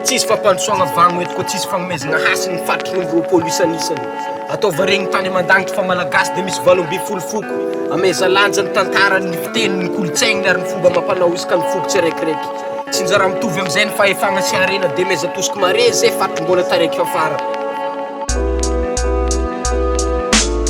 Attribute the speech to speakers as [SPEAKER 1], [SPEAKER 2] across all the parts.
[SPEAKER 1] Tsisy fampandrosoagna vagno eto koa tsisy fanomezagna hasiny ny faritry ny roapolo isanisany. Ataova regny tany aman-danitry fa malagasy de misy 8 ameza lanja ny tantarany ny fiteny ny kolontsaigny ary ny fomba mampanao isaka ny foko tsiraikiraiky. Tsy njara mitovy am'izay ny fahefagna sy arena de meza tosoko mare zay faritry mbola taraiky afara.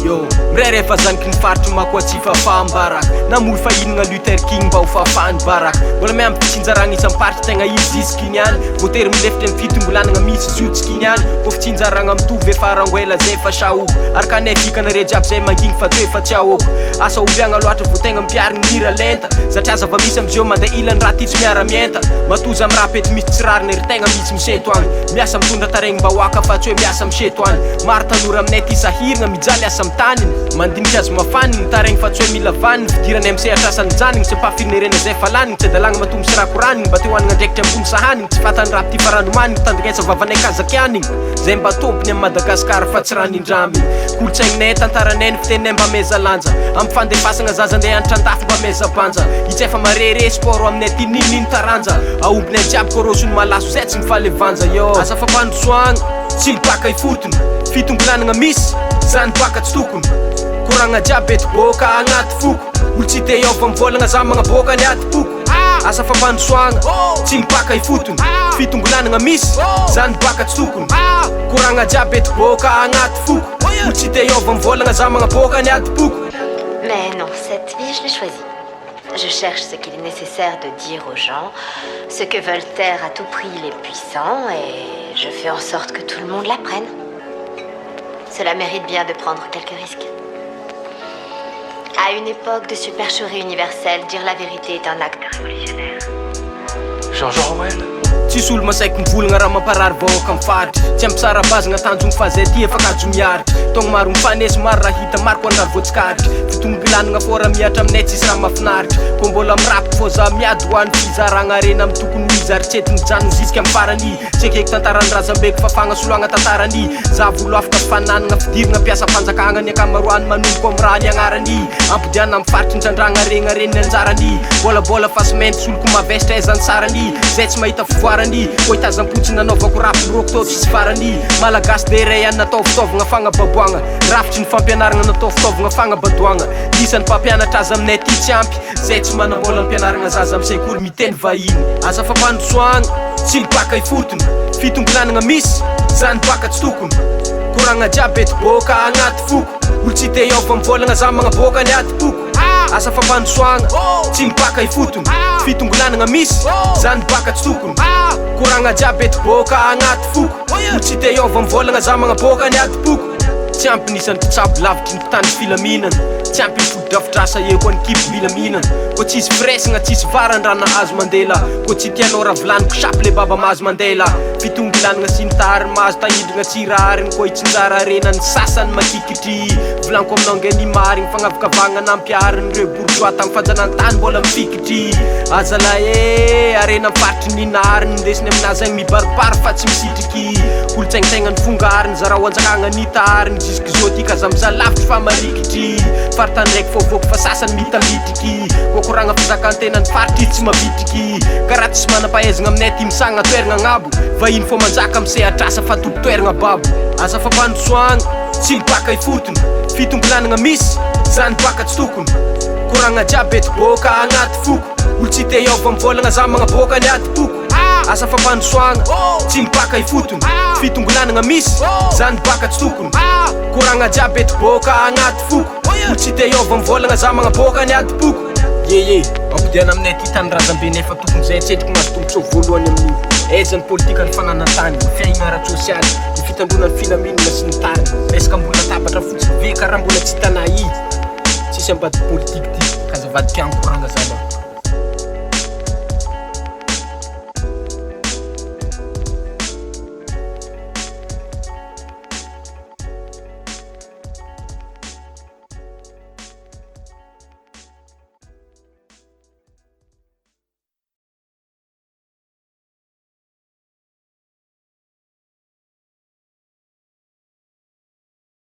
[SPEAKER 1] Yo, mrere efa zaniky ny faritry makoa tsy fafahambaraka namory fa hinagna Luther King mba ho fafahany baraka. Mbola miampy tsinjaragna isan'ny party tegna izy isikiny any. Voatery milefitry amin'ny fitongolanagna misy zotsikiny any. Kô fitsinjaragna mitovy efa arangoela zay fa saoko. Araka anay fikanare jiaby zay mangigny fa toe fa tsy ahoko. Asa oviagna loatra vo tegna mipiarigny mira lenta. Satria zava misy amizio mandeha ilany raha ty tsy miara-mienta. Matoza amy raha pety misy tsirariny ery tegna misy miseto agny. Miasa mitondra taregny mba hoaka fa tsy hoe miasa miseto agny. Maro tanora aminay ty sahiragna mijaly asa taniny mandinika azy mafaniny taregny fa tsy hoe mila vaniny fidirany amy sehatra asany janiny tsy ampafinerena zay falaniny tsy adalagna matombo sy raha koraniny mba te hoanigna ndraikitry ambony sahaniny tsy fatany raha ty faranomaniny tandrinesa vavanay kazakianiny zay mba tompony amy Madagasikara fa tsy ranindrambiny kolotsaigninay tantaranay ny fiteninay mba meza lanja amy fandefasagna zaza andeha anatra andafy mba meza banja itsy efa marere sport aminay ty nininy taranja aombinay jiaby korosony malaso zay tsy mifaly vanja yo asa fampandrosoagna tsy mibaka ifotony fitongolanagna misy zany baka tsy tokony koragna jiaby eto boka agnaty foko olo tsy te iova mivolagna za magnaboaka ny aty poko asa fampandrosoagna tsy mibaka ifotony fitongolanagna misy zany baka tsy tokony koragna jiaby eto boka agnaty foko olo tsy te iova mivolagna za magnaboaka ny aty poko.
[SPEAKER 2] Mais non, cette vie, je l'ai choisie. Je cherche ce qu'il est nécessaire de dire aux gens, ce que veulent taire à tout prix les puissants, et je fais en sorte que tout le monde l'apprenne. Cela mérite bien de prendre quelques risques. À une époque de supercherie universelle, dire la vérité est un acte révolutionnaire.
[SPEAKER 3] George Orwell.
[SPEAKER 1] Tsisy olo masaiky mivolagna raha mamparary vahoaka amy faritry tsy ampysarabazagna tanjogny fa zay ty efa kajo miaritry togno maro mifanesy maro raha hita maro koa andary voatsikaritry fitongolanagna fôra miatra aminay tsisy raha mafinaritra ko mbola mirapo fô za miady hoany fizaragna arena amy tokony mizaritsetiny janony zisika amy farany tsy akeky tantarany razambeko fafagna soloagna tantarany za volo afaka fananagna fidiragna mpiasa fanjakagna ny akamaroany manomboka amy raha ny agnarany ampodiana amy faritry nitrandragna regna reny anjarany bolabola fa sy mainty soloko mavesitra aizany sarany zay tsy mahita fivoarany ko itazam-potsy nanaovako rapy roko tô tsisy farany malagasy de ray any natao fitaovagna fagnababoagna rafitry ny fampianaragna natao fitaovagna fagnabadoagna isan'ny mpampianatra azy aminay ty tsy ampy zay tsy manambola ampianaragna zaza amy sekoly miteny vahiny asa fampandrosoagna tsy mibaka ifotony fitongolanagna misy zany baka tsy tokony koragna jiaby eto boka agnaty foko olo tsy te iova mivolagna za magnaboaka ny aty poko asa fampandrosoagna tsy mibaka ifotony fitongolanagna misy zany baka tsy tokony koragna jiaby eto boka agnaty foko olo tsy te iova mivolagna za magnaboaka ny aty poko tsy ampy nisan'ny mpitsabo lavitry ny mpitandry filaminana tsy ampy ny fododrafitrasa eo koa ny kipy milaminana ko tsisy firesagna tsisy varandrana azo mandela ko tsy tianao raha volaniko sapy le baba mahazo mandela fitongolanagna sy ny tariny mahazo tahidrigna tsirariny ko itsinjara arena ny sasany makikitry volaniko aminao nge ny marigny fagnavakavagna nampiariny reo bourgeois tamy fanjanantany mbola mifikitry azala arena mifaritry ninariny ndesiny aminazy agny mibaribary fa tsy misitriky kolotsaignitegna ny fongariny za raha hoanjakagna nitariny jusque zo ty kaza miza lavitry fa marikitry faritany raiky fôvôko fa sasany mitamitriky ko koragna fizakantena ny faritry tsy mavitriky karaha tsisy manam-pahaizagna aminay ty misagna toeragna agnabo vahiny fô manjaka amy sehatrasa fa topo toeragna babo asa fampandrosoagna tsy mibaka ifotony fitongolanagna misy zany baka tsy tokony koragna jiaby eto boka agnaty foko olo tsy te iova mivolagna za magnaboaka ny aty poko asa fampandrosoagna tsy mibaka ifotony fitongolanagna misy zany baka tsy tokony koragna jiaby eto boka agnaty foko olo tsy te iova mivolagna za magnaboaka ny aty poko ye ampodiana aminay ty tany razambe nefa tokony zay tsetriky mazo tombotsao voalohany amin'ny aizany politika ny fananantany ny fiaigna ara-tsosialy ny fitandronany filaminana sy ny tariny resaka mbola tabatra fotsiny ve karaha mbola tsy hitanay izy tsisy ambady politika ty kazavady mpiango koragna zany